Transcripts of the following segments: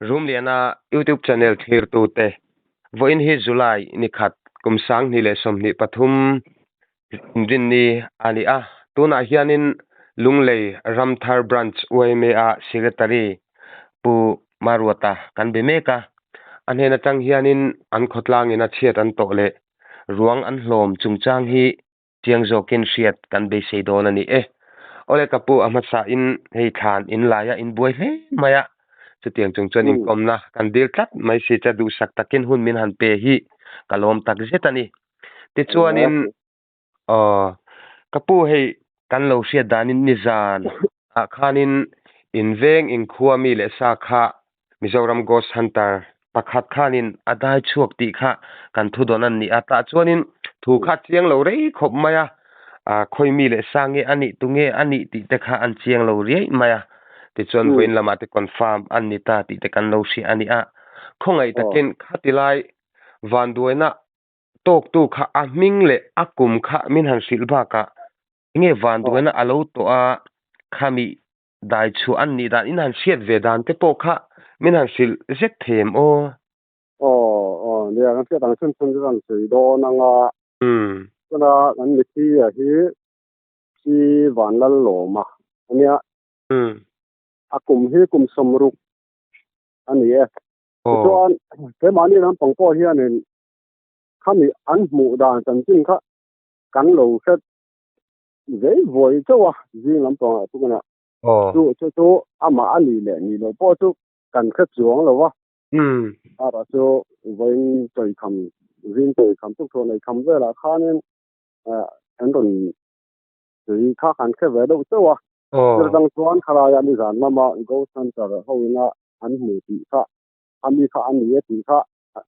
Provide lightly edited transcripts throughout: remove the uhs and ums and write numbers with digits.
room liana YouTube channel thir tu te voin hi July ni khat kumsang ni le som ni pathum din ni ani a tuna hianin lunglei ramthar branch oime a secretary pu marwata kan be meka anhena tang hianin an khotlang ina chiat an to le ruang an hlom chungchang hi chiangzokin riat kan be seidon ani ole kapu amasa in hei than in laya in buai he maya chutiang chungchon in komna kan dil tlat mai si cha du sak takin hun min han pe hi kalom tak zetani ti chuanin kapu hei kan lo sia danin nizan a khanin inveng in khuami le sa kha Mizoram Ghost Hunter pakhat khanin adai chuak ti kha kan thu donan ni ata chuanin thu kha chiang lo rei khop maya khoi mi le sange ani tunge ani ti te kha an chiang lo riai maya ti chuan voin lama te confirm an ni ta ti te kan lo si ani a khongai takin khatilai van duina tok tu kha a ming le akum kha min han silba ka nge van duina alo to a khami dai chu an ni dan in han siat vedan te po kha min han sil zet them dia kan sia tang chen chen sei do nanga kana kan mi ti a hi van lal lo ma ania akum hi kum somru ani chuan ke mani lam pang po hianin khami an mu dan chan chin kha kan lo set vei voi chawa jing lam pang tu kana chu ama ani le ni lo po chu kan kha chuang lo wa ara chu voin toi kham rin toi kham tu thon nei kham ve la khanin an don ri kha kan kha ve do chawa dang chuan khara ya ni zan mama go center hoina an mu ti kha ami kha an ni ti kha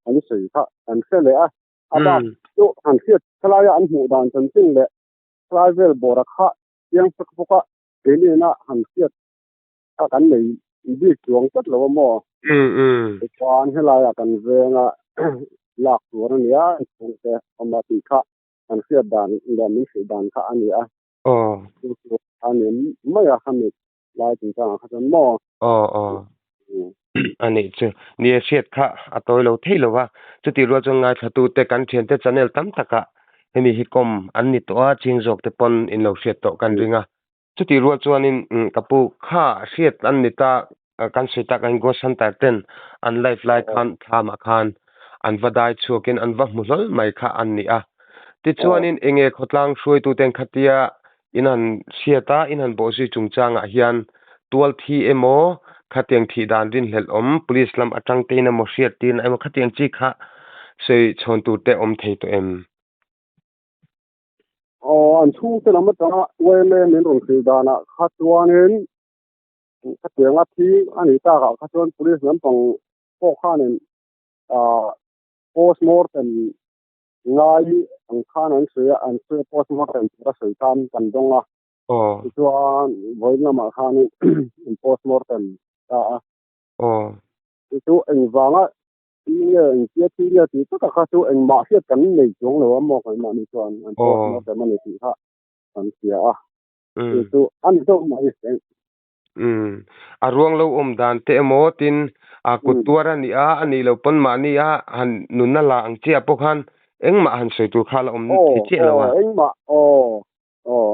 an sei kha an kha le a aba chu an kha khala ya an mu dan chan chin le travel bora kha yang sak poka deni na han kha ka kan nei bi chuang chat lo mo chuan hela ya kan venga lak tur ni a chung te ama ti kha an kha dan ila mi sei dan kha ani a ani maya khamit lai tin cha kha mo ani chu ni siat kha atoi lo theilo wa chuti ro chonga thatu te kan thian te channel tam taka hemi hi kom an ni to a chingzok te pon in lo siat to kan ringa chuti ro chuanin kapu kha siat an ni ta kan sita kan go santar ten an life like khan thama khan an vadai chukin an va mulol mai kha an ni a ti chuanin enge khotlang shroi tu ten khatia inan siata inan bosi chungchanga hian tual thi emo khatiang thi dan rin hlel police lam atang te na mo hriat tin emo khatiang chi kha sei chhon tu te thei to an thu te lam ta wele min rong sei dana kha chuanin khatianga thi ani ta kha chuan police lam pang po khanin postmortem ngai ang khan an se postmortem ra sei tan kan donga chuan voina ma khanin postmortem ta chu eng wanga nghe chia chia thì tất cả các số anh mà hiện cảnh này xuống rồi mà phải mà đi chọn anh nó phải mà đi thì ha anh chia thì số anh đâu mà đi a ruang lo dan te mo tin a kutuara ni a ani lo pon ma ni a han nunna la ang chia pokhan eng ma han sei tu khala thi che lo wa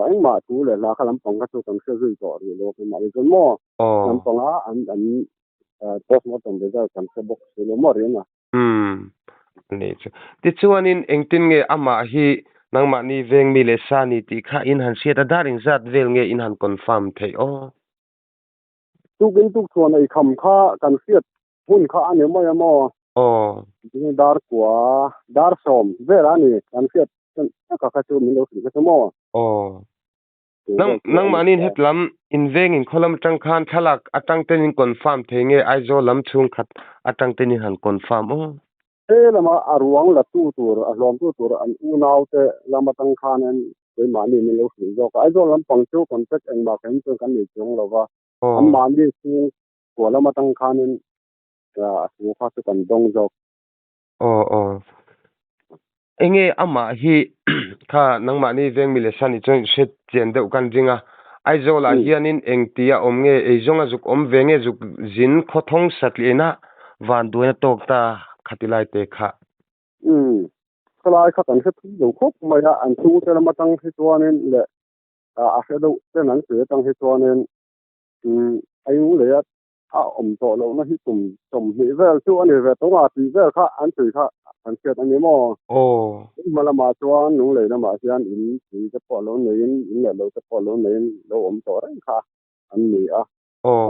anh mà tu le la khalam pong ka tu kan se zui ko ri lo ma đi chọn mo lam pong a anh post mortem de da kan se box lo mo ri na ni chu ti chuanin engtin nge ama hi nangma ni veng mi le sa ni ti kha in han sia da daring zat vel nge in han confirm thei tu chuan ai kham kha kan siat hun kha ani mo ni dar som vera ni kan siat ka ka chu min lo si mo nang manin hetlam inveng in kholam tang khan thalak atang ten in confirm thenge aizo lam chung khat atang ten in han confirm lama aruang la tu tur a hlom tu tur an u nau te lama tang khan en koi mani min lo si zo ka aizo lam pang chu contact en ma kan chu kan ni chung lo wa an mani chu ko lama tang khan en su kha chu kan dong zo enge ama hi kha nangma ni veng mi le sani chung set chen deuh kan ringa ai zo la hianin engtia omnge eizonga juk omvenge juk jin khothong satlina van duina tokta khatilai te kha kalai kha kan se thu khop maya an thu te ma tang hi chuanin le a he do te nan se tang hi chuanin ai u le a to lo na hi tum hi vel chu ani ve to nga ti vel kha an tui kha an se ani mo mala ma chuan nu le na ma sian in ti te po lo nei in le lo te po lo nei lo to ra kha an ni a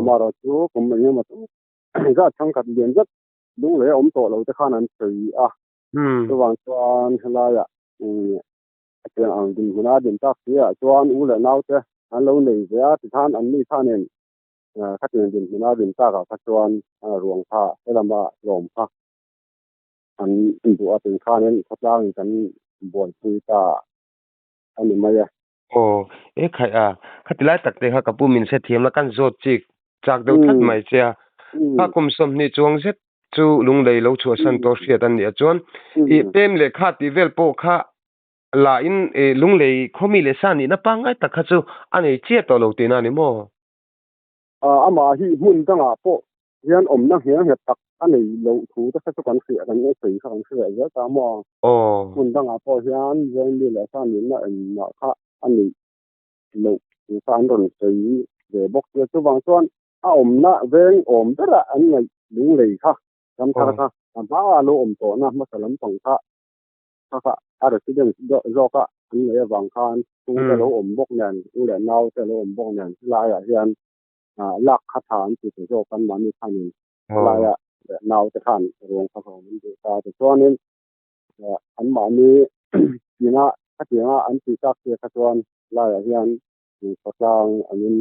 ma ro chu kum me ma tu ga chang kat lien rất nu le to lo te kha an tui a so wang chuan hala ya cái anh din huna din tak ya chuan u le nau te an lo nei ya ti than an ni thanen khát tiền din huna din ta ka chuan ruang pha elama lom pha an tu a tin khanen khatlang kan bol pui ta ani maya e khai a khatilai takte kha kapu min se thiam la kan zot chik chak deu that mai chia kha kum som ni chuang zet chu lung lei lo chu san to hriat an ni a chuan I tem le kha ti vel po kha la in lung lei khomi le sa ni na pa ngai ta kha chu ani che to lo ti na ni mo ama hi mun tanga po hian na hian he tak ani lo thu ta kha chu kan khri kan ei sei kha kan khri ya ta mo mun tanga po hian zen ni le sa ni na en na kha ani lo san ron sei de bok ye chu wang chuan a na veng dara an ngai lung lei kha kam thar kha ba lo to na ma salam tong kha kha a resident zo ka an ngai wang khan tu ta lo bok nyan u le nau te lo bok nyan la ya hian lak kha than ti zo kan mani thanin la ya nau te khan rong kha ho min ta te chuanin an mani ina atinga an ti tak te kha chuan la ya hian patlang anin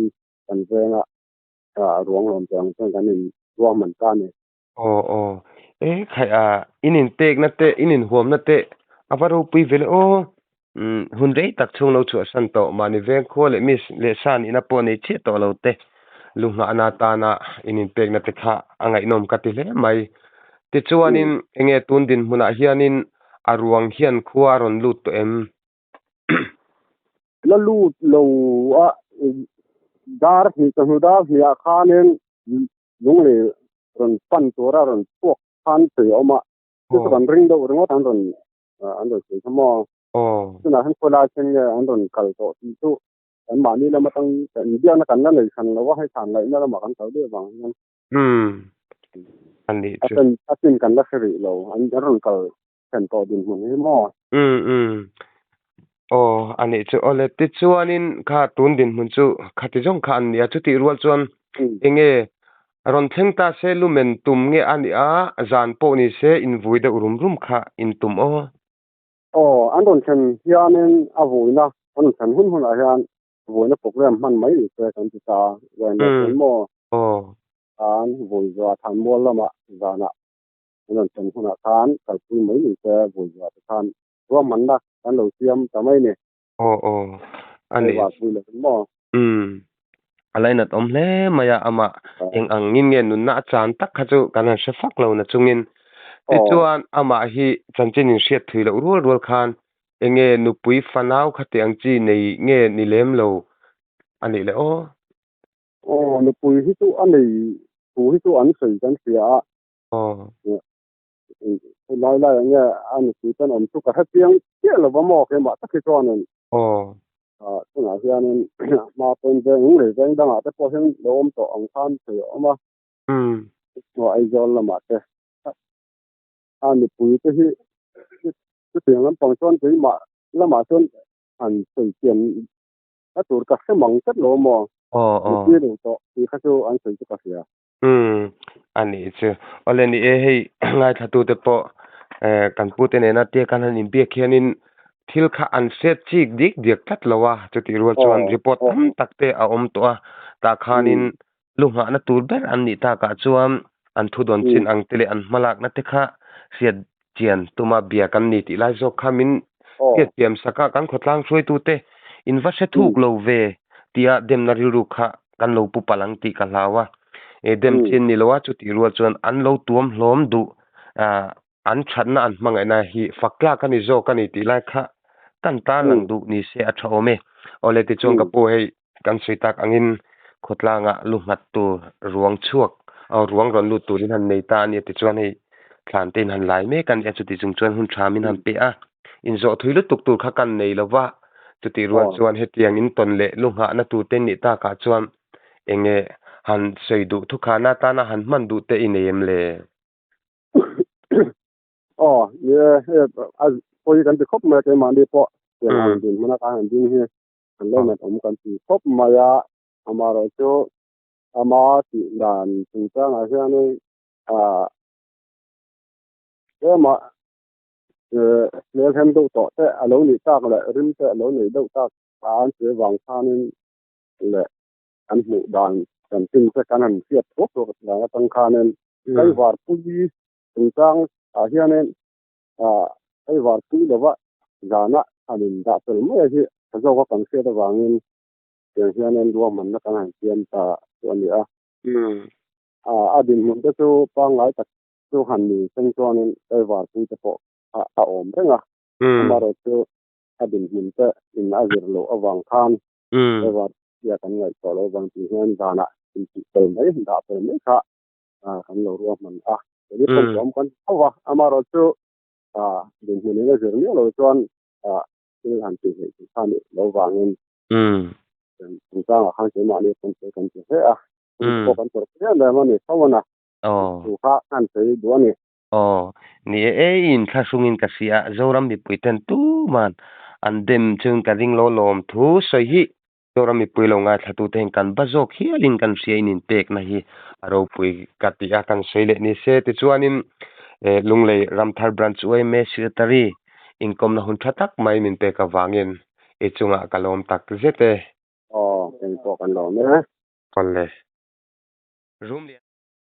kan venga ruang lom tang kan in ruang man ta ne khai a inin tek na te inin huam na te avaro pui vele hun rei tak chung lo chu san to mani veng kho le mis le san ina po nei che to lo te lungha ana ta na inin pek na te kha angai nom ka ti le mai ti chuanin enge tun din huna hianin aruang hian khuwa ron lut to em la lut lo a dar hi ta hu da hi a khanen lung le ron pan to ra ron tok khan te oma tu kan ring do ro tan ron an do se mo tu na han ko la chen ya an ron kal to tu an ma ni la ma tang ni dia na kan na nei san la wa hai san lai na la ma kan ta de bang an ni chu atin kan la khri lo an ron kal chen to din hu ni mo ani chu ole ti chuanin kha tun din mun chu khati jong khan ya chu ti rual chuan enge ron thlengta se lumen tum nge ani a zan po ni se in vuida urum rum kha in tum an ron chen hianin a vuina an chen hun a hian vuina program man mai ni se kan ti ta wen mo an vuiwa than mo lama zana an ron chen hun a khan kal pu mai ni se vuiwa than ruam man na kan lo siam tamai ne ani wa vuila mo alaina tom hle maya ama eng ang ngin nge nun na chan tak kha chu kana se fak lo na chungin ti chuan ama hi chanchin in hriat thui lo rual khan enge nupui fanau khate ang chi nei nge ni lem lo ani le nupui hi chu ani pu hi chu an sei kan sia lai nge an ti tan om chu ka ha piang ke lo ba mo ke ma ta ke chuan tuna hianin ma pen ve ngu le veng danga te po hen lom to ang khan te oma no ai zol la ma te ani pui te hi te tiang lam pang chuan te ma la ma chuan an sei tian a tur ka se mang tat lo mo ti lo to ti kha chu an sei ka sia ani chu ole ni hei ngai thatu te po kan pu te ne na te kan han in bia khianin thil kha an set chik dik tat lawa chuti rual chuan report tam takte a om to a ta khanin lungha na tur ber an ni ta ka chuan an thu don chin ang tele an malak na te kha siat chian tuma bia kan ni ti lai zo khamin ke tiam saka kan khotlang throi tu te inva se thuk lo ve tia dem na ru kha kan lo pu palang ti ka lawa dem chin ni lawa chuti rual chuan an lo tuam hlom du an thatna an mangai na hi fakla kan ni zo kan ni ti lai kha tan ta lang du ni se a thome ole ti chong ka po hei kan sui tak angin khotlanga lu ngat tu ruang chuak ruang ron lu turin han nei ta ni ti chuan hei thlan ten han lai me kan e chu ti chung chuan hun thamin han pe a in zo thuilu tuk tur kha kan nei lova chu ti ruan chuan hetiang in ton le lu nga na tu ten ni ta ka chuan enge han sei du thu khana ta na han man du te ineem le as poi kan ti khop ma ke ma ni po yang ang din mana ka han din he an le ma om kan ti khop ma ya amaro chu ama ti dan chung cha nga hian ni ma le hem do to te alo ni ta la rim te alo ni do ta an se wang thanin le an mu dan kan tin se kan an siat thok to la tang khanen kai war pui chung chang hianen ai war pui lewa zana anin da tel mai hi zo ko kan se da wangin hianen duwa man na kan han sian ta to ni adin mun te chu pa ngai tak chu han ni seng chuanin ai war pui te po om renga maro chu adin mun te in azir lo awang khan ai war ya kan ngai to lo wang ti hian dana in ti tel mai da tel mai kha kan lo ruwa man jadi pom kan awa amaro chu din mun ni azir ni lo chuan ini han ti ni khan lo wangin chúng ta là khang chế mà này còn chế thế có còn tổ chức là mà này sau này chủ khác ăn chế đua này ni in kha sungin kasia zoram mi puiten tu man andem chung ka ring lo lom thu soi hi zoram mi puilo nga thatu ten kan bazok hi alin kan sia in tek na hi aro pui katia kan soile ni se ti chuanin lunglei ramthar branch oi me secretary income na hun thatak mai min pe ka wangin e chunga kalom tak zete en ko kan lo ne kon le room